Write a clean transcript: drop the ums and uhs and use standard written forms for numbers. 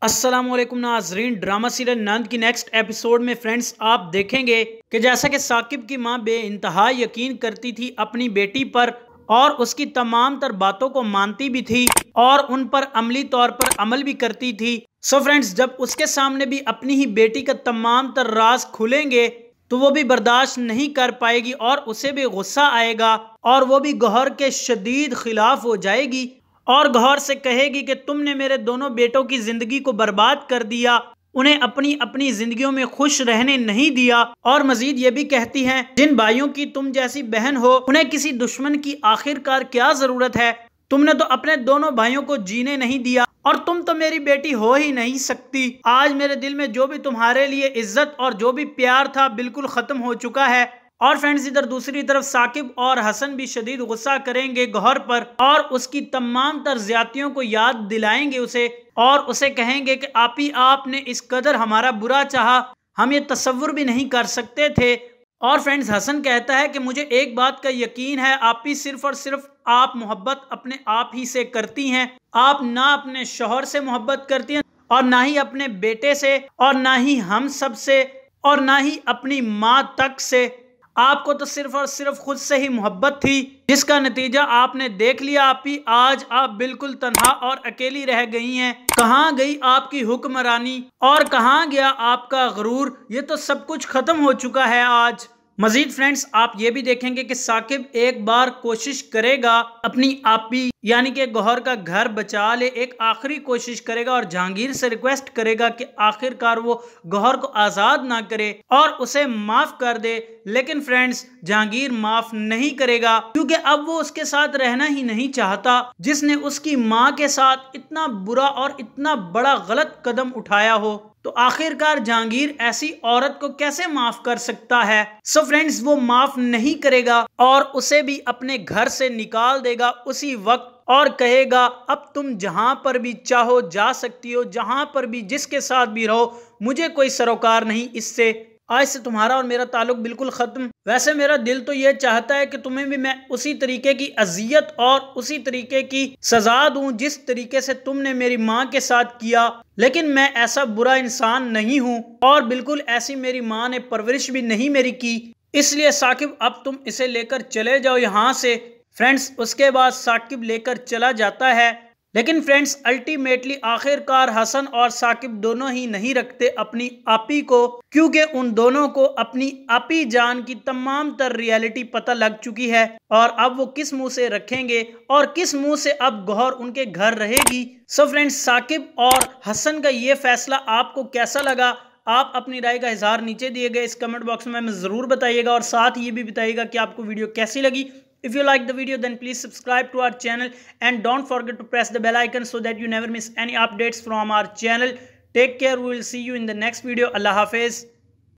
अस्सलामुअलैकुम नाजरीन, drama serial नंद की नेक्स्ट एपिसोड में फ्रेंड्स आप देखेंगे कि जैसा कि साकिब की मां बेइंतहा यकीन करती थी अपनी बेटी पर और उसकी तमाम तर बातों को मानती भी थी और उन पर अमली तौर पर अमल भी करती थी। सो फ्रेंड्स, जब उसके सामने भी अपनी ही बेटी का तमाम तर राज खुलेंगे तो वो भी बर्दाश्त नहीं कर पाएगी और उसे भी गुस्सा आएगा और वो भी गौहर के शदीद खिलाफ हो जाएगी और गौहर से कहेगी कि तुमने मेरे दोनों बेटों की जिंदगी को बर्बाद कर दिया, उन्हें अपनी अपनी जिंदगियों में खुश रहने नहीं दिया। और मजीद ये भी कहती हैं, जिन भाइयों की तुम जैसी बहन हो उन्हें किसी दुश्मन की आखिरकार क्या जरूरत है, तुमने तो अपने दोनों भाइयों को जीने नहीं दिया और तुम तो मेरी बेटी हो ही नहीं सकती। आज मेरे दिल में जो भी तुम्हारे लिए इज्जत और जो भी प्यार था बिल्कुल खत्म हो चुका है। और फ्रेंड्स, इधर दूसरी तरफ साकिब और हसन भी शदीद गुस्सा करेंगे गौहर पर और उसकी तमाम तर ज्यादतियों को याद दिलाएंगे उसे और उसे कहेंगे कि आपने इस कदर हमारा बुरा चाहा, हम ये तसव्वुर भी नहीं कर सकते थे। और फ्रेंड्स, हसन कहता है कि मुझे एक बात का यकीन है, आपी सिर्फ और सिर्फ आप मोहब्बत अपने आप ही से करती हैं। आप ना अपने शौहर से मोहब्बत करती हैं और ना ही अपने बेटे से और ना ही हम सब से और ना ही अपनी माँ तक से। आपको तो सिर्फ और सिर्फ खुद से ही मोहब्बत थी, जिसका नतीजा आपने देख लिया। आज आप बिल्कुल तन्हा और अकेली रह गई हैं। कहाँ गई आपकी हुक्मरानी और कहाँ गया आपका गुरूर? ये तो सब कुछ खत्म हो चुका है आज। मजीद फ्रेंड्स, आप ये भी देखेंगे कि साकिब एक बार कोशिश करेगा अपनी आपी यानी कि गौहर का घर बचा ले, एक आखिरी कोशिश करेगा और जहांगीर से रिक्वेस्ट करेगा कि आखिरकार वो गौहर को आज़ाद ना करे और उसे माफ़ कर दे। लेकिन फ्रेंड्स, जहांगीर माफ़ नहीं करेगा क्योंकि अब वो उसके साथ रहना ही नहीं चाहता, जिसने उसकी माँ के साथ इतना बुरा और इतना बड़ा गलत कदम उठाया हो। तो आखिरकार जहांगीर ऐसी औरत को कैसे माफ कर सकता है? सो फ्रेंड्स, वो माफ नहीं करेगा और उसे भी अपने घर से निकाल देगा उसी वक्त और कहेगा अब तुम जहां पर भी चाहो जा सकती हो, जहां पर भी जिसके साथ भी रहो, मुझे कोई सरोकार नहीं इससे। आज से तुम्हारा और मेरा ताल्लुक बिल्कुल खत्म। वैसे मेरा दिल तो ये चाहता है कि तुम्हें भी मैं उसी तरीके की अजियत और उसी तरीके की सजा दूं जिस तरीके से तुमने मेरी माँ के साथ किया, लेकिन मैं ऐसा बुरा इंसान नहीं हूँ और बिल्कुल ऐसी मेरी माँ ने परवरिश भी नहीं मेरी की। इसलिए साकिब, अब तुम इसे लेकर चले जाओ यहाँ से। फ्रेंड्स, उसके बाद साकिब लेकर चला जाता है। लेकिन फ्रेंड्स, अल्टीमेटली आखिरकार हसन और साकिब दोनों ही नहीं रखते अपनी आपी को, क्योंकि उन दोनों को अपनी आपी जान की तमाम तर रियलिटी पता लग चुकी है और अब वो किस मुंह से रखेंगे और किस मुंह से अब गौहर उनके घर रहेगी। सो फ्रेंड्स, साकिब और हसन का ये फैसला आपको कैसा लगा? आप अपनी राय का इजहार नीचे दिए गए इस कमेंट बॉक्स में हमें ज़रूर बताइएगा और साथ ही ये भी बताइएगा कि आपको वीडियो कैसी लगी। If you like the video, then please subscribe to our channel and don't forget to press the bell icon so that you never miss any updates from our channel. Take care. We will see you in the next video. Allah Hafiz.